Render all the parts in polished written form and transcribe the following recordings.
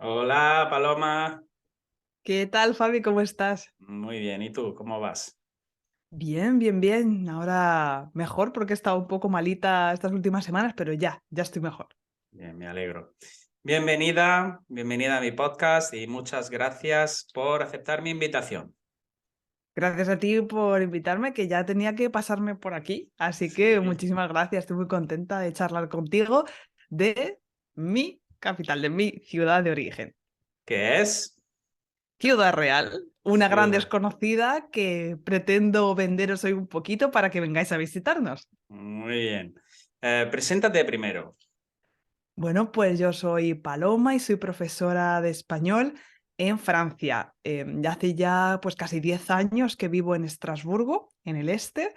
Hola, Paloma. ¿Qué tal, Fabi? ¿Cómo estás? Muy bien, ¿y tú? ¿Cómo vas? Bien, bien, bien. Ahora mejor porque he estado un poco malita estas últimas semanas, pero ya estoy mejor. Bien, me alegro. Bienvenida a mi podcast y muchas gracias por aceptar mi invitación. Gracias a ti por invitarme, que ya tenía que pasarme por aquí. Así que Sí. muchísimas gracias. Estoy muy contenta de charlar contigo de mi capital, de mi ciudad de origen. ¿Qué es? Ciudad Real, una gran Ciudad. desconocida que pretendo venderos hoy un poquito para que vengáis a visitarnos. Muy bien. Preséntate primero. Bueno, pues yo soy Paloma y soy profesora de español en Francia. Ya hace ya pues casi 10 años que vivo en Estrasburgo, en el este,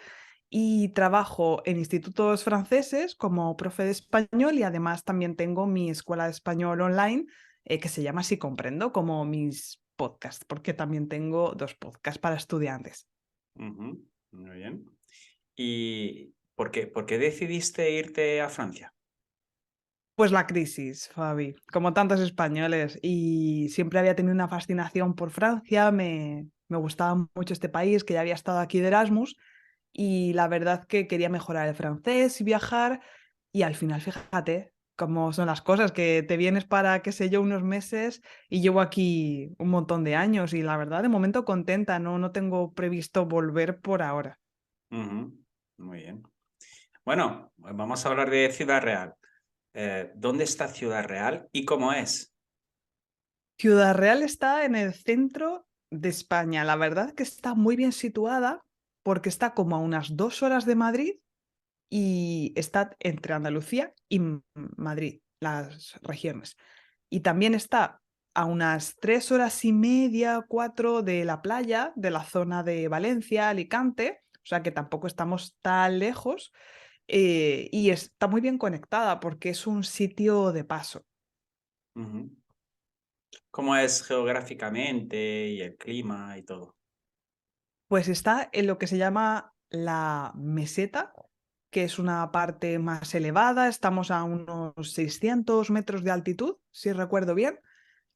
y trabajo en institutos franceses como profe de español y además también tengo mi escuela de español online que se llama Si Comprendo, como mis podcasts, porque también tengo 2 podcasts para estudiantes. Ujú, muy bien. ¿Y por qué decidiste irte a Francia? Pues la crisis, Fabi, como tantos españoles, y siempre había tenido una fascinación por Francia, me gustaba mucho este país, que ya había estado aquí de Erasmus, y la verdad que quería mejorar el francés y viajar, y al final, fíjate cómo son las cosas, que te vienes para, qué sé yo, unos meses, y llevo aquí un montón de años, y la verdad, de momento contenta, no tengo previsto volver por ahora. Ujú, muy bien. Bueno, vamos a hablar de Ciudad Real. ¿Dónde está Ciudad Real y cómo es? Ciudad Real está en el centro de España. La verdad que está muy bien situada porque está como a unas 2 horas de Madrid y está entre Andalucía y Madrid, las regiones. Y también está a unas 3 horas y media, 4 de la playa, de la zona de Valencia, Alicante, o sea que tampoco estamos tan lejos. Y está muy bien conectada porque es un sitio de paso. Ujú. ¿Cómo es geográficamente y el clima y todo? Pues está en lo que se llama la meseta, que es una parte más elevada, estamos a unos 600 metros de altitud, si recuerdo bien.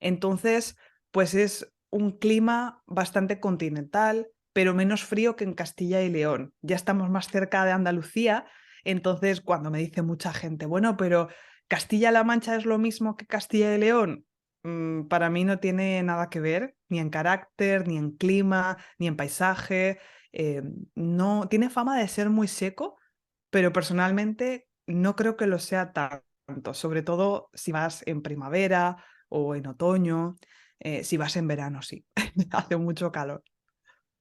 Entonces, pues es un clima bastante continental, pero menos frío que en Castilla y León. Ya estamos más cerca de Andalucía, entonces cuando me dice mucha gente, bueno, pero ¿Castilla-La Mancha es lo mismo que Castilla y León? Para mí no tiene nada que ver, ni en carácter, ni en clima, ni en paisaje. No, tiene fama de ser muy seco, pero personalmente no creo que lo sea tanto, sobre todo si vas en primavera o en otoño, si vas en verano, sí, hace mucho calor.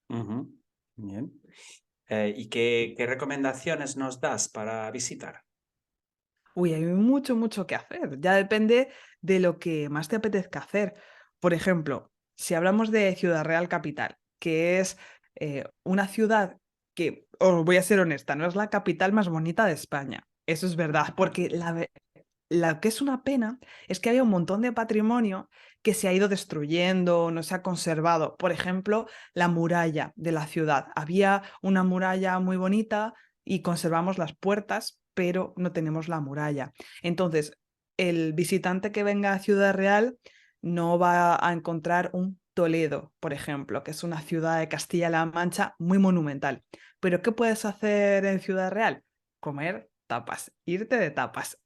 Ujú, bien. ¿Y qué recomendaciones nos das para visitar? Uy, hay mucho que hacer. Ya depende de lo que más te apetezca hacer. Por ejemplo, si hablamos de Ciudad Real Capital, que es una ciudad que, os voy a ser honesta, no es la capital más bonita de España. Eso es verdad, porque la que es una pena es que había un montón de patrimonio que se ha ido destruyendo, no se ha conservado. Por ejemplo, la muralla de la ciudad. Había una muralla muy bonita y conservamos las puertas, pero no tenemos la muralla. Entonces, el visitante que venga a Ciudad Real no va a encontrar un Toledo, por ejemplo, que es una ciudad de Castilla-La Mancha muy monumental. Pero ¿qué puedes hacer en Ciudad Real? Comer tapas, irte de tapas.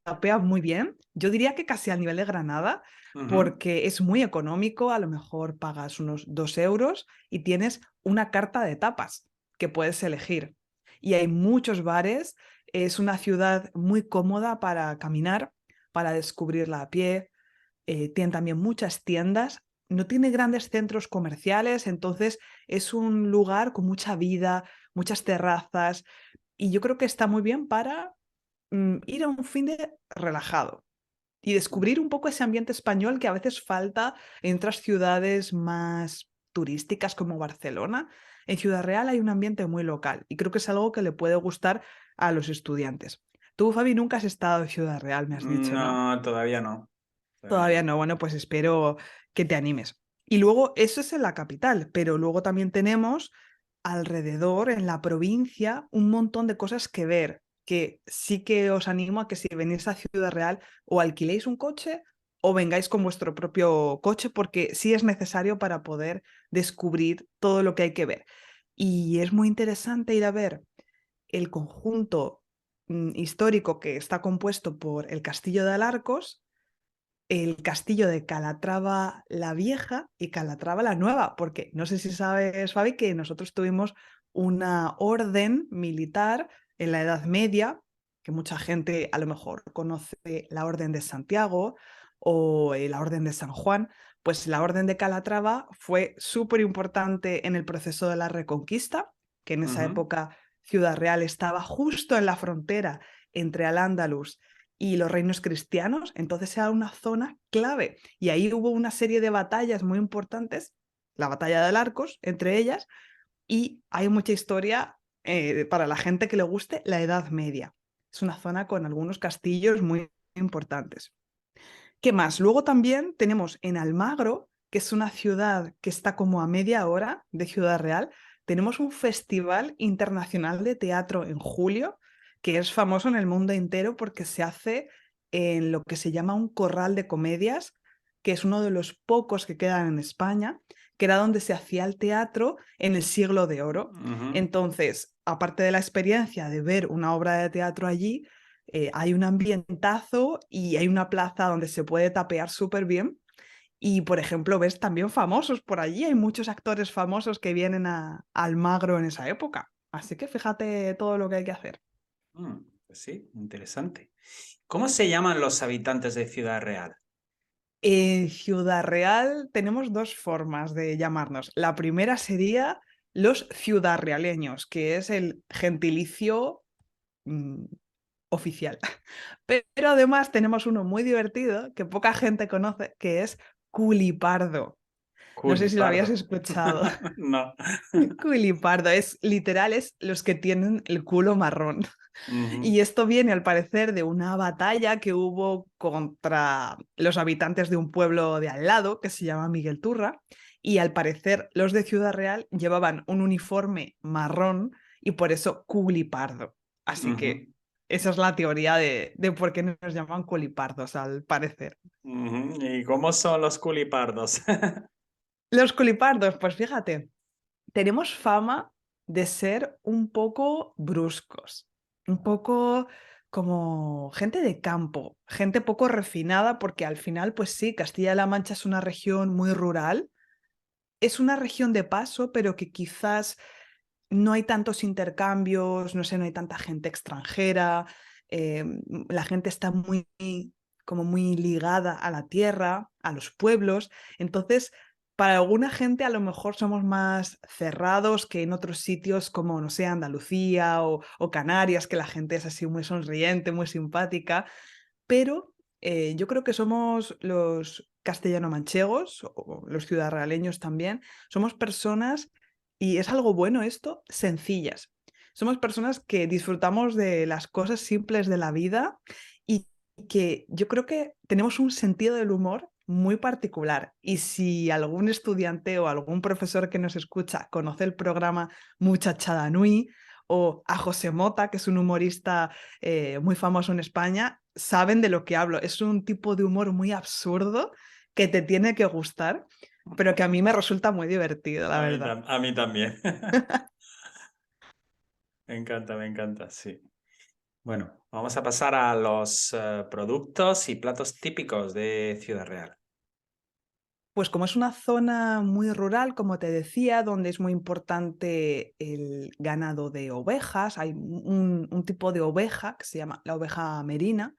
Tapea muy bien. Yo diría que casi al nivel de Granada, Ujú, porque es muy económico, a lo mejor pagas unos 2 euros y tienes una carta de tapas que puedes elegir. Y hay muchos bares, es una ciudad muy cómoda para caminar, para descubrirla a pie, tiene también muchas tiendas, no tiene grandes centros comerciales, entonces es un lugar con mucha vida, muchas terrazas, y yo creo que está muy bien para ir a un fin de relajado y descubrir un poco ese ambiente español que a veces falta en otras ciudades más turísticas como Barcelona. En Ciudad Real hay un ambiente muy local y creo que es algo que le puede gustar a los estudiantes. Tú, Fabi, nunca has estado en Ciudad Real, me has dicho, ¿no? no, todavía no. Todavía Todavía no. no, bueno, pues espero que te animes. Y luego, eso es en la capital, pero luego también tenemos alrededor, en la provincia, un montón de cosas que ver, que sí que os animo a que si venís a Ciudad Real o alquiléis un coche o vengáis con vuestro propio coche, porque sí es necesario para poder descubrir todo lo que hay que ver. Y es muy interesante ir a ver el conjunto histórico que está compuesto por el Castillo de Alarcos, el castillo de Calatrava la Vieja y Calatrava la Nueva, porque no sé si sabes, Fabi, que nosotros tuvimos una orden militar en la Edad Media, que mucha gente a lo mejor conoce la Orden de Santiago o la Orden de San Juan. Pues la Orden de Calatrava fue súper importante en el proceso de la Reconquista, que en esa época Ciudad Real estaba justo en la frontera entre Al-Ándalus y los reinos cristianos, entonces era una zona clave. Y ahí hubo una serie de batallas muy importantes, la batalla de Alarcos, entre ellas, y hay mucha historia para la gente que le guste la Edad Media. Es una zona con algunos castillos muy importantes. ¿Qué más? Luego también tenemos en Almagro, que es una ciudad que está como a media hora de Ciudad Real, tenemos un festival internacional de teatro en julio, que es famoso en el mundo entero porque se hace en lo que se llama un corral de comedias, que es uno de los pocos que quedan en España, que era donde se hacía el teatro en el Siglo de Oro. Entonces, aparte de la experiencia de ver una obra de teatro allí, hay un ambientazo y hay una plaza donde se puede tapear súper bien. Y, por ejemplo, ves también famosos por allí. Hay muchos actores famosos que vienen a Almagro en esa época. Así que fíjate todo lo que hay que hacer. Pues sí, interesante. ¿Cómo se llaman los habitantes de Ciudad Real? En Ciudad Real tenemos dos formas de llamarnos. La primera sería los ciudadraleños, que es el gentilicio oficial. Pero además tenemos uno muy divertido que poca gente conoce, que es culipardo. No sé si lo habías Culipardo. escuchado. No. Culipardo es literal, es los que tienen el culo marrón. Y esto viene al parecer de una batalla que hubo contra los habitantes de un pueblo de al lado que se llama Miguel Turra. Y al parecer los de Ciudad Real llevaban un uniforme marrón y por eso culipardo. Así que esa es la teoría de por qué nos llaman culipardos, al parecer. ¿Y cómo son los culipardos? Los culipardos, pues fíjate, tenemos fama de ser un poco bruscos, un poco como gente de campo, gente poco refinada, porque al final, pues sí, Castilla-La Mancha es una región muy rural, es una región de paso, pero que quizás no hay tantos intercambios, no sé, no hay tanta gente extranjera, la gente está muy, como muy ligada a la tierra, a los pueblos, entonces para alguna gente a lo mejor somos más cerrados que en otros sitios como, no sé, Andalucía o Canarias, que la gente es así muy sonriente, muy simpática, pero yo creo que somos los castellano-manchegos, o los ciudadraleños también, somos personas, y es algo bueno esto, sencillas. Somos personas que disfrutamos de las cosas simples de la vida y que yo creo que tenemos un sentido del humor muy particular. Y si algún estudiante o algún profesor que nos escucha conoce el programa Muchachada Nui o a José Mota, que es un humorista muy famoso en España, saben de lo que hablo. Es un tipo de humor muy absurdo que te tiene que gustar, pero que a mí me resulta muy divertido, la verdad. A mí también. Me encanta, sí. Bueno, vamos a pasar a los productos y platos típicos de Ciudad Real. Pues como es una zona muy rural, como te decía, donde es muy importante el ganado de ovejas, hay un tipo de oveja que se llama la oveja merina,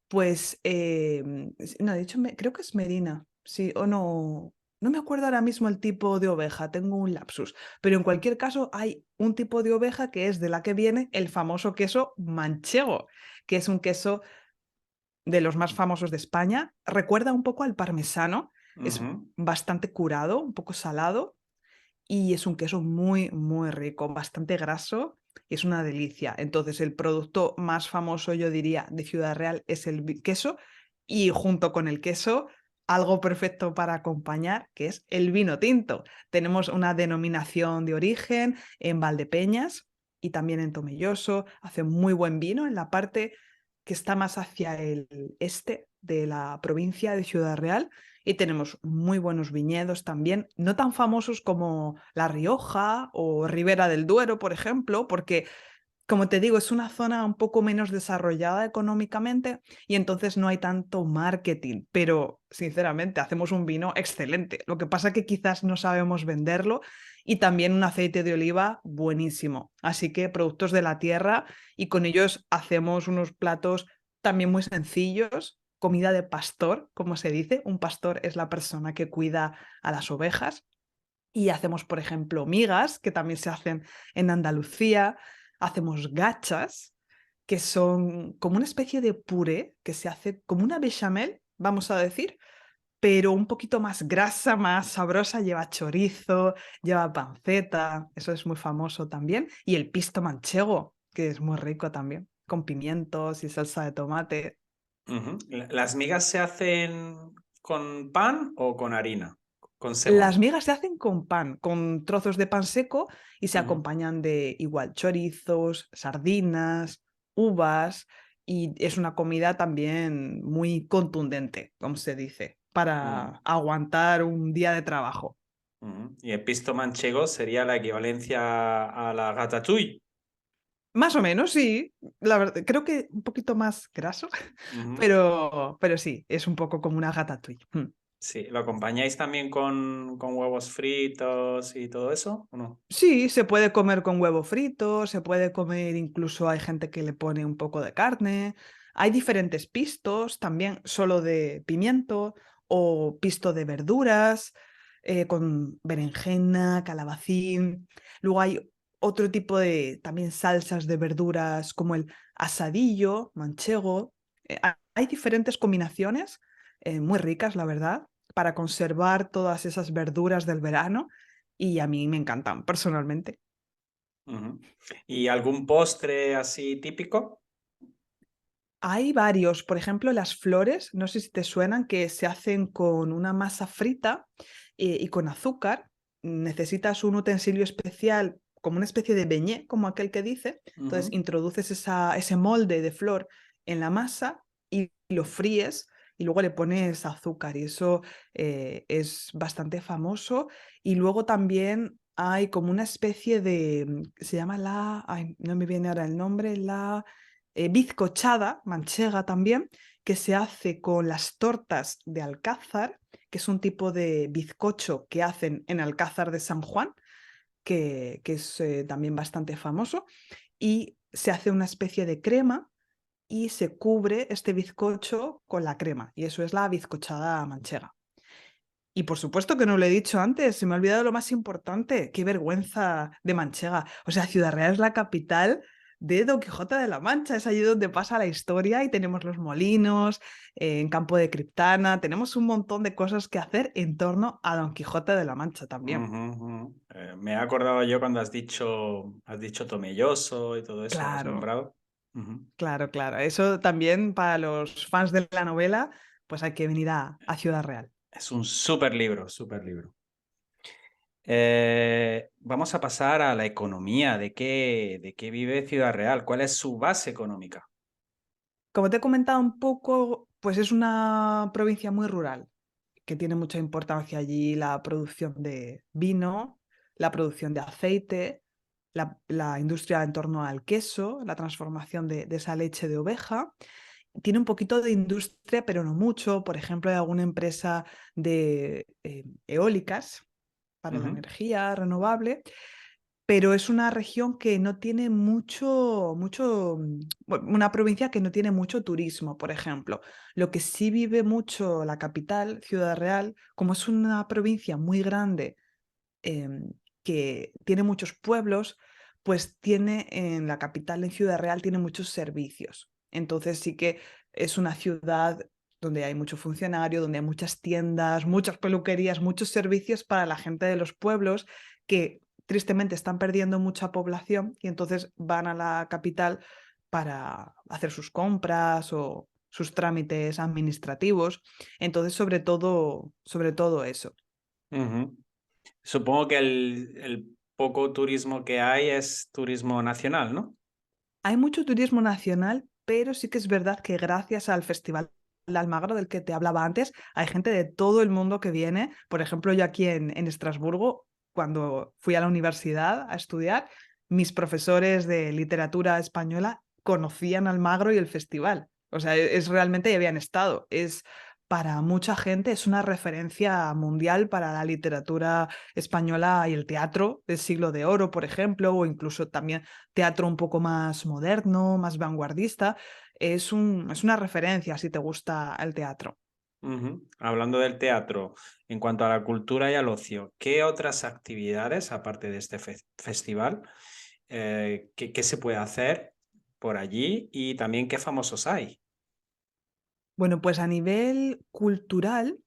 pues, no, de hecho, creo que es merina, sí, o no, no me acuerdo ahora mismo el tipo de oveja, tengo un lapsus, pero en cualquier caso hay un tipo de oveja que es de la que viene el famoso queso manchego, que es un queso de los más famosos de España, recuerda un poco al parmesano, es bastante curado, un poco salado, y es un queso muy, muy rico, bastante graso y es una delicia. Entonces, el producto más famoso, yo diría, de Ciudad Real es el queso y junto con el queso, algo perfecto para acompañar, que es el vino tinto. Tenemos una denominación de origen en Valdepeñas y también en Tomelloso. Hace muy buen vino en la parte que está más hacia el este de la provincia de Ciudad Real y tenemos muy buenos viñedos también, no tan famosos como La Rioja o Ribera del Duero, por ejemplo, porque como te digo, es una zona un poco menos desarrollada económicamente y entonces no hay tanto marketing, pero sinceramente hacemos un vino excelente. Lo que pasa es que quizás no sabemos venderlo y también un aceite de oliva buenísimo. Así que productos de la tierra y con ellos hacemos unos platos también muy sencillos, comida de pastor, como se dice. Un pastor es la persona que cuida a las ovejas. Y hacemos, por ejemplo, migas, que también se hacen en Andalucía. Hacemos gachas, que son como una especie de puré que se hace como una bechamel, vamos a decir, pero un poquito más grasa, más sabrosa. Lleva chorizo, lleva panceta, eso es muy famoso también. Y el pisto manchego, que es muy rico también, con pimientos y salsa de tomate. ¿Las migas se hacen con pan o con harina? Con Las semola. migas se hacen con pan, con trozos de pan seco y se Ujú, acompañan de igual chorizos, sardinas, uvas y es una comida también muy contundente, como se dice, ujú, para aguantar un día de trabajo. ujú. Y el pisto manchego sería la equivalencia a la ratatouille. Más o menos, sí. La verdad, creo que un poquito más graso, Ujú. pero sí, es un poco como una ratatouille. Sí, ¿lo acompañáis también con huevos fritos y todo eso o no? Sí, se puede comer con huevo frito, se puede comer, incluso hay gente que le pone un poco de carne. Hay diferentes pistos, también solo de pimiento o pisto de verduras, con berenjena, calabacín. Luego hay otro tipo de también salsas de verduras como el asadillo, manchego. Hay diferentes combinaciones muy ricas, la verdad, para conservar todas esas verduras del verano y a mí me encantan personalmente. Ujú. ¿Y algún postre así típico? Hay varios, por ejemplo, las flores, no sé si te suenan, que se hacen con una masa frita y con azúcar. Necesitas un utensilio especial, como una especie de beñé, como aquel que dice. Entonces Ujú, introduces ese molde de flor en la masa y lo fríes y luego le pones azúcar y eso es bastante famoso. Y luego también hay como una especie de, se llama ay, no me viene ahora el nombre, la bizcochada manchega también, que se hace con las tortas de Alcázar, que es un tipo de bizcocho que hacen en Alcázar de San Juan, que es también bastante famoso, y se hace una especie de crema y se cubre este bizcocho con la crema, y eso es la bizcochada manchega. Y por supuesto que no lo he dicho antes, se me ha olvidado lo más importante, qué vergüenza de Manchega. O sea, Ciudad Real es la capital de Don Quijote de la Mancha, es allí donde pasa la historia y tenemos los molinos, en Campo de Criptana, tenemos un montón de cosas que hacer en torno a Don Quijote de la Mancha también. ujú, ujú. Me he acordado yo cuando has dicho Tomelloso y todo eso, lo has Claro, nombrado. Ujú. claro, claro. Eso también para los fans de la novela, pues hay que venir a Ciudad Real. Es un súper libro, súper libro. Vamos a pasar a la economía. De qué vive Ciudad Real? ¿Cuál es su base económica? Como te he comentado un poco, pues es una provincia muy rural, que tiene mucha importancia allí la producción de vino, la producción de aceite, la industria en torno al queso, la transformación de esa leche de oveja. Tiene un poquito de industria, pero no mucho. Por ejemplo, hay alguna empresa de eólicas para la Ujú, energía renovable, pero es una región que no tiene bueno, una provincia que no tiene mucho turismo, por ejemplo. Lo que sí vive mucho la capital, Ciudad Real, como es una provincia muy grande, em, que tiene muchos pueblos, pues tiene en la capital, en Ciudad Real, tiene muchos servicios. Entonces sí que es una ciudad donde hay mucho funcionario, donde hay muchas tiendas, muchas peluquerías, muchos servicios para la gente de los pueblos que tristemente están perdiendo mucha población y entonces van a la capital para hacer sus compras o sus trámites administrativos. Entonces, sobre todo eso. ujú. Supongo que el poco turismo que hay es turismo nacional, ¿no? Hay mucho turismo nacional, pero sí que es verdad que gracias al Festival de Almagro del que te hablaba antes, hay gente de todo el mundo que viene. Por ejemplo, yo aquí en Estrasburgo, cuando fui a la universidad a estudiar, mis profesores de literatura española conocían Almagro y el festival. O sea, es realmente, y habían estado. Es para mucha gente, es una referencia mundial para la literatura española y el teatro del Siglo de Oro, por ejemplo, o incluso también teatro un poco más moderno, más vanguardista. Es una referencia si te gusta el teatro. Hablando del teatro, en cuanto a la cultura y al ocio, ¿qué otras actividades, aparte de este festival, qué se puede hacer por allí y también qué famosos hay? Bueno, pues a nivel cultural,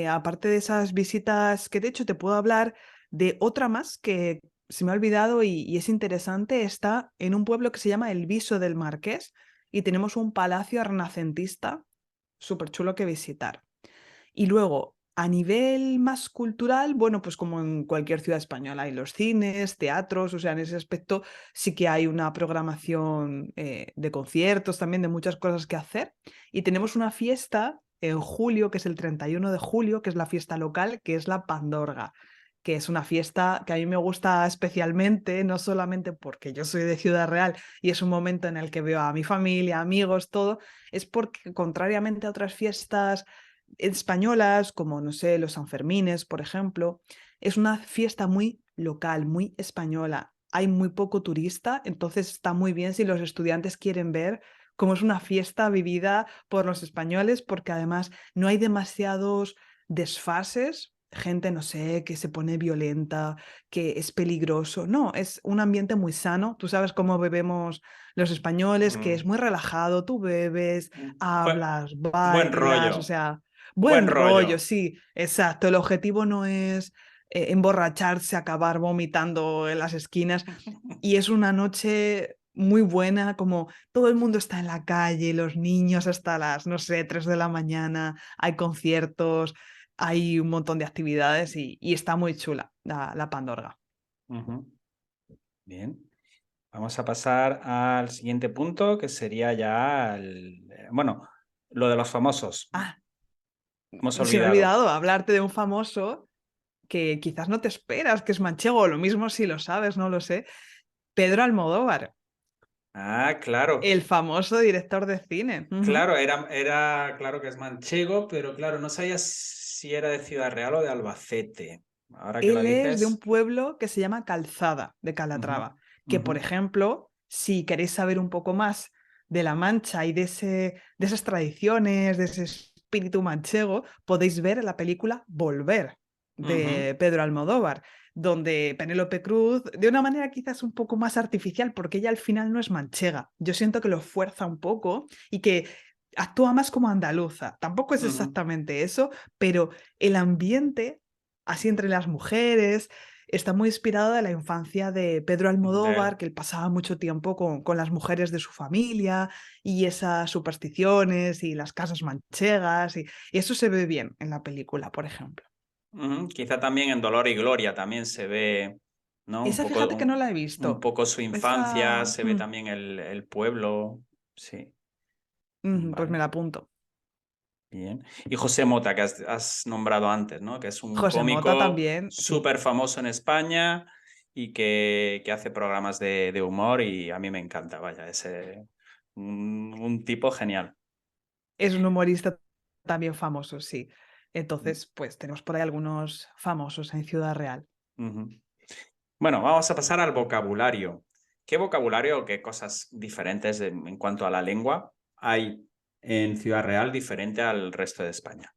aparte de esas visitas que de hecho te puedo hablar de otra más que se me ha olvidado y es interesante, está en un pueblo que se llama El Viso del Marqués y tenemos un palacio renacentista súper chulo que visitar. Y luego, a nivel más cultural, bueno, pues como en cualquier ciudad española, hay los cines, teatros, o sea, en ese aspecto sí que hay una programación de conciertos, también de muchas cosas que hacer. Y tenemos una fiesta en julio, que es el 31 de julio, que es la fiesta local, que es la Pandorga, que es una fiesta que a mí me gusta especialmente, no solamente porque yo soy de Ciudad Real y es un momento en el que veo a mi familia, amigos, todo, es porque contrariamente a otras fiestas españolas, como, no sé, los Sanfermines, por ejemplo, es una fiesta muy local, muy española. Hay muy poco turista, entonces está muy bien si los estudiantes quieren ver cómo es una fiesta vivida por los españoles, porque además no hay demasiados desfases, gente, no sé, que se pone violenta, que es peligroso. No, es un ambiente muy sano. Tú sabes cómo bebemos los españoles, que es Mm, muy relajado, tú bebes, buen, hablas, buen bailas, o rollo, sea, buen buen rollo, rollo. sí, exacto. El objetivo no es emborracharse, acabar vomitando en las esquinas y es una noche muy buena, como todo el mundo está en la calle, los niños hasta las, no sé, 3 de la mañana, hay conciertos, hay un montón de actividades y está muy chula la Pandorga. Ujú. Bien. Vamos a pasar al siguiente punto, que sería ya bueno, lo de los famosos. Ah, Hemos se me ha olvidado. olvidado hablarte de un famoso que quizás no te esperas, que es manchego, o lo mismo si lo sabes, no lo sé. Pedro Almodóvar, Ah, claro. el famoso director de cine. Ujú. Claro, era claro que es manchego, pero claro, no sabía si era de Ciudad Real o de Albacete. Ahora que lo Él es de un dices. pueblo que se llama Calzada de Ujú, Calatrava, que ujú, por ejemplo, si queréis saber un poco más de La Mancha y de esas tradiciones, de ese espíritu manchego, podéis ver la película Volver ujú. de Pedro Almodóvar, donde Penélope Cruz, de una manera quizás un poco más artificial, porque ella al final no es manchega. Yo siento que lo fuerza un poco y que actúa más como andaluza. Tampoco es Ujú. exactamente eso, pero el ambiente así entre las mujeres. Está muy inspirado de la infancia de Pedro De Almodóvar, él. que él pasaba mucho tiempo con las mujeres de su familia y esas supersticiones y las casas manchegas. Y eso se ve bien en la película, por ejemplo. Ujú. Quizá también en Dolor y Gloria también se ve, ¿no? Esa fíjate que no la he Un visto. poco su infancia, Esa, se ve también el pueblo. Sí, pues me vale. la apunto. Bien. Y José Mota, que has nombrado antes, ¿no? Que es un José Mota cómico también, sí. súper famoso en España y que hace programas de humor y a mí me encanta, vaya, un tipo genial. Es un humorista también famoso, sí. Entonces, pues tenemos por ahí algunos famosos en Ciudad Real. Ujú. Bueno, vamos a pasar al vocabulario. ¿Qué vocabulario o qué cosas diferentes en cuanto a la lengua hay en Ciudad Real diferente al resto de España?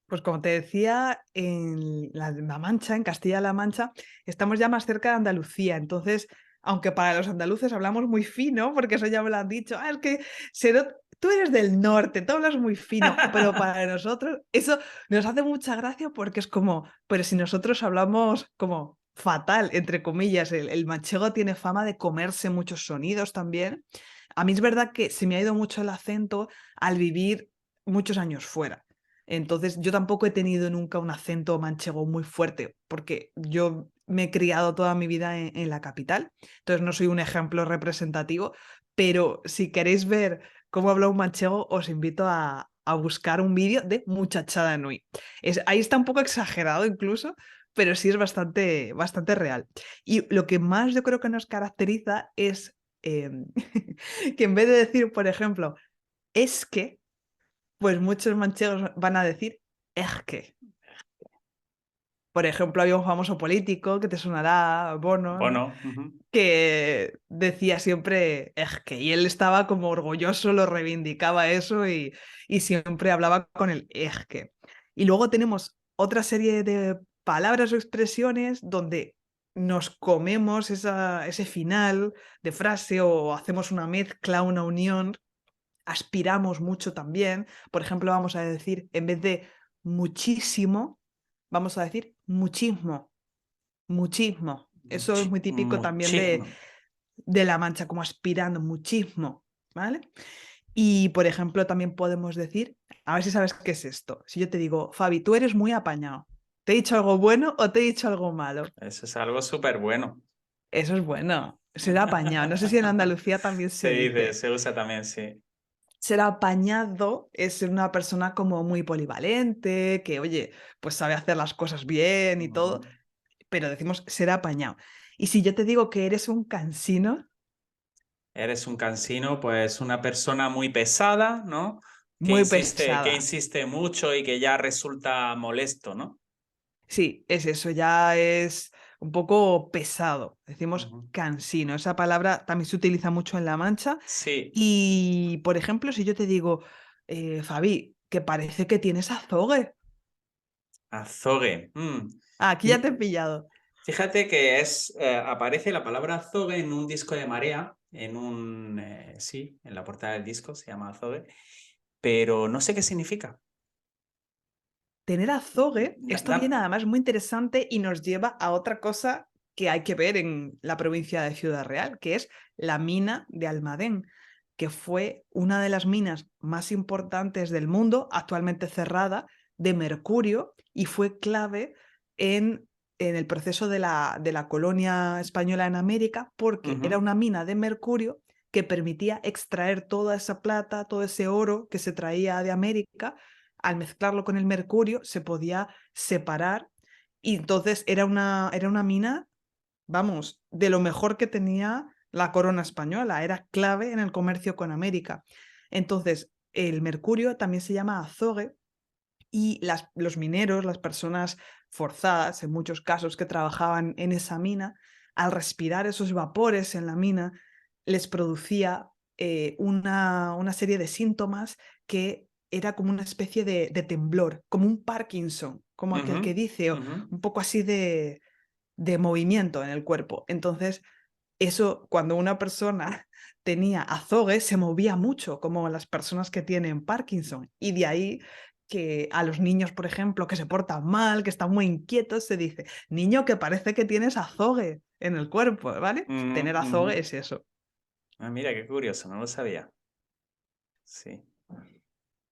Pues como te decía, en La Mancha, en Castilla-La Mancha, estamos ya más cerca de Andalucía. Entonces, aunque para los andaluces hablamos muy fino, porque eso ya me lo han dicho, es que tú eres del norte, tú hablas muy fino, pero para nosotros eso nos hace mucha gracia porque es como, pero si nosotros hablamos como fatal, entre comillas, el manchego tiene fama de comerse muchos sonidos también. A mí es verdad que se me ha ido mucho el acento al vivir muchos años fuera. Entonces, yo tampoco he tenido nunca un acento manchego muy fuerte, porque yo me he criado toda mi vida en la capital, entonces no soy un ejemplo representativo, pero si queréis ver cómo habla un manchego, os invito a buscar un vídeo de Muchachada Nui. Ahí está un poco exagerado incluso, pero sí es bastante, bastante real. Y lo que más yo creo que nos caracteriza es que en vez de decir, por ejemplo, es que, pues muchos manchegos van a decir es que. Por ejemplo, había un famoso político que te sonará, Bono, ¿no? Bueno, ujú. Que decía siempre es que, y él estaba como orgulloso, lo reivindicaba eso y siempre hablaba con el es que. Y luego tenemos otra serie de palabras o expresiones donde nos comemos ese final de frase o hacemos una mezcla, una unión, aspiramos mucho también. Por ejemplo, vamos a decir, en vez de muchísimo, vamos a decir muchismo, muchismo. Eso es muy típico también Muchísimo. de La Mancha, como aspirando, muchísimo, ¿vale? Y, por ejemplo, también podemos decir, a ver si sabes qué es esto. Si yo te digo, Fabi, tú eres muy apañado, ¿te he dicho algo bueno o te he dicho algo malo? Eso es algo súper bueno. Eso es bueno, ser apañado. No sé si en Andalucía también Se se dice, dice. se usa también, sí. Ser apañado es ser una persona como muy polivalente, que, oye, pues sabe hacer las cosas bien y todo, Ujú. pero decimos ser apañado. Y si yo te digo que eres un cansino, Eres un cansino, pues una persona muy pesada, ¿no? muy Que pesada. insiste mucho y que ya resulta molesto, ¿no? Sí, es eso, ya es un poco pesado. Decimos Ujú. cansino. Esa palabra también se utiliza mucho en La Mancha. Sí, Y, por ejemplo, si yo te digo, Fabi, que parece que tienes azogue. azogue. Ah, aquí ya te he pillado. Fíjate que aparece la palabra azogue en un disco de Marea, sí, en la portada del disco se llama azogue, pero no sé qué significa. Tener azogue, Da- esto da- viene además muy interesante y nos lleva a otra cosa que hay que ver en la provincia de Ciudad Real, que es la mina de Almadén, que fue una de las minas más importantes del mundo, actualmente cerrada, de mercurio, y fue clave en el proceso de la colonia española en América, porque era Ujú. una mina de mercurio que permitía extraer toda esa plata, todo ese oro que se traía de América. Al mezclarlo con el mercurio se podía separar y entonces era una mina, vamos, de lo mejor que tenía la corona española, era clave en el comercio con América. Entonces, el mercurio también se llama azogue y los mineros, las personas forzadas, en muchos casos que trabajaban en esa mina, al respirar esos vapores en la mina, les producía una serie de síntomas que era como una especie de temblor, como un Parkinson, como Ujú, aquel que dice, o ujú. un poco así de movimiento en el cuerpo. Entonces, eso, cuando una persona tenía azogue, se movía mucho, como las personas que tienen Parkinson. Y de ahí que a los niños, por ejemplo, que se portan mal, que están muy inquietos, se dice, niño, que parece que tienes azogue en el cuerpo, ¿vale? Ujú, Tener ujú. azogue es eso. Ah, mira, qué curioso, no lo sabía. Sí.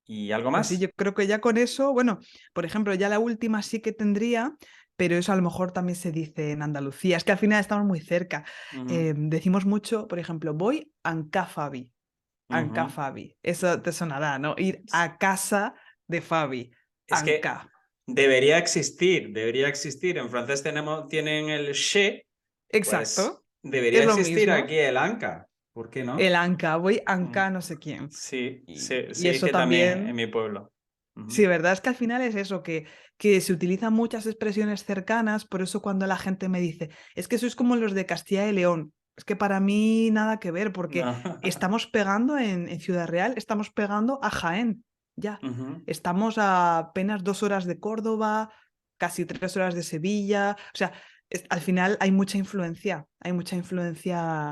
¿Y algo Pues sí, más? yo creo que ya con eso, bueno, por ejemplo, ya la última sí que tendría, pero eso a lo mejor también se dice en Andalucía. Es que al final estamos muy cerca. Ujú, Decimos mucho, por ejemplo, voy a Anca Fabi. Anca ujú. Fabi. Eso te sonará, ¿no? Ir a casa de Fabi. Es que Anca. debería existir, debería existir. En francés tienen el che, pues Exacto. debería Es lo existir aquí mismo. el anca. ¿Por qué El no? Anca. Voy Mm. Anca no sé quién. Sí, Y se eso dice también en también. mi pueblo. Sí, Ujú. verdad es que al final es eso, que se utilizan muchas expresiones cercanas, por eso cuando la gente me dice, es que sois como los de Castilla y León, es que para mí nada que ver, porque No. estamos pegando en Ciudad Real, estamos pegando a Jaén, ya. Ujú, Estamos a apenas 2 horas de Córdoba, casi 3 horas de Sevilla, o sea, al final hay mucha influencia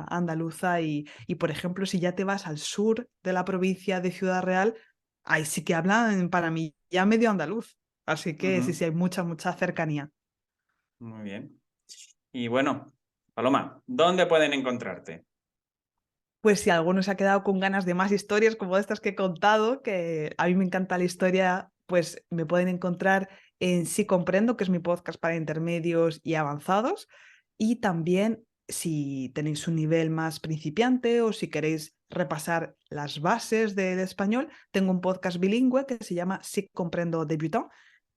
andaluza y, por ejemplo, si ya te vas al sur de la provincia de Ciudad Real, ahí sí que hablan para mí ya medio andaluz. Así que sí, ujú. sí, hay mucha, mucha cercanía. Muy bien. Y bueno, Paloma, ¿dónde pueden encontrarte? Pues si alguno se ha quedado con ganas de más historias como estas que he contado, que a mí me encanta la historia, pues me pueden encontrar en Sí Comprendo, que es mi podcast para intermedios y avanzados, y también si tenéis un nivel más principiante o si queréis repasar las bases del español, tengo un podcast bilingüe que se llama Sí comprendo débutant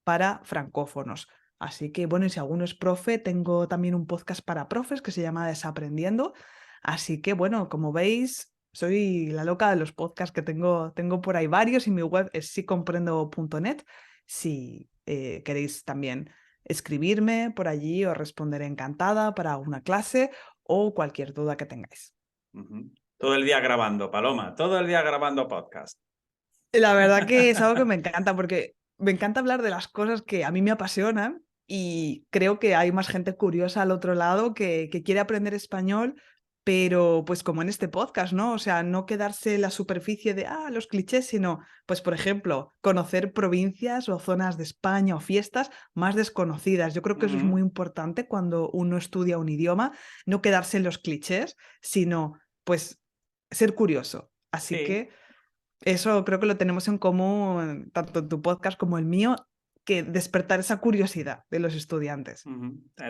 para francófonos. Así que bueno, y si alguno es profe, tengo también un podcast para profes que se llama Desaprendiendo. Así que bueno, como veis, soy la loca de los podcasts que tengo por ahí varios y mi web es sicomprendo.net. Si queréis también escribirme por allí, os responderé encantada para una clase o cualquier duda que tengáis. Todo el día grabando, Paloma, todo el día grabando podcast. La verdad que es algo que me encanta porque me encanta hablar de las cosas que a mí me apasionan y creo que hay más gente curiosa al otro lado que quiere aprender español, pero pues como en este podcast, ¿no? O sea, no quedarse en la superficie de, los clichés, sino, pues por ejemplo, conocer provincias o zonas de España o fiestas más desconocidas. Yo creo que eso es muy importante cuando uno estudia un idioma, no quedarse en los clichés, sino pues ser curioso. Así Sí. que eso creo que lo tenemos en común, tanto en tu podcast como el mío, que despertar esa curiosidad de los estudiantes.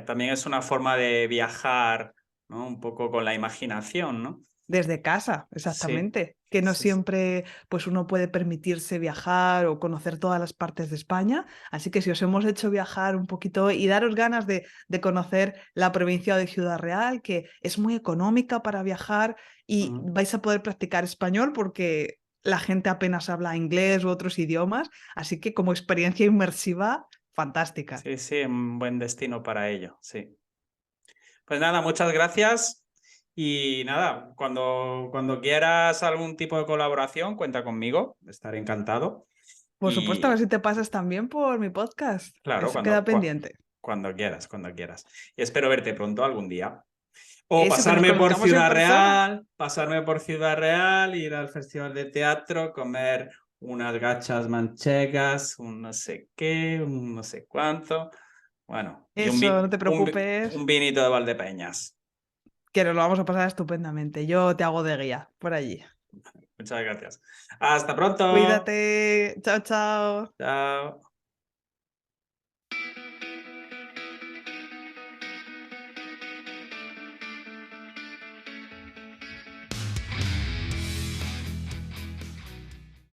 También es una forma de viajar, ¿no? Un poco con la imaginación, ¿no? Desde casa, Sí, exactamente. Que no sí, sí. siempre pues uno puede permitirse viajar o conocer todas las partes de España. Así que si os hemos hecho viajar un poquito y daros ganas de conocer la provincia de Ciudad Real, que es muy económica para viajar y vais a poder practicar español porque la gente apenas habla inglés u otros idiomas. Así que como experiencia inmersiva, fantástica. Sí, sí, un buen destino para ello, sí. Pues nada, muchas gracias. Y nada, cuando quieras algún tipo de colaboración, cuenta conmigo, estaré encantado. Por supuesto, a ver Y si te pasas también por mi podcast. claro, Eso queda pendiente. cuando quieras, cuando quieras. Y espero verte pronto algún día. O Eso, que nos conozcamos en persona. Pasarme por Ciudad Real, ir al Festival de Teatro, comer unas gachas manchegas, un no sé qué, un no sé cuánto. Bueno, y Eso, no te preocupes, un vinito de Valdepeñas. que nos lo vamos a pasar estupendamente. Yo te hago de guía por allí. Muchas gracias. Hasta pronto. Cuídate. Chao, chao. Chao.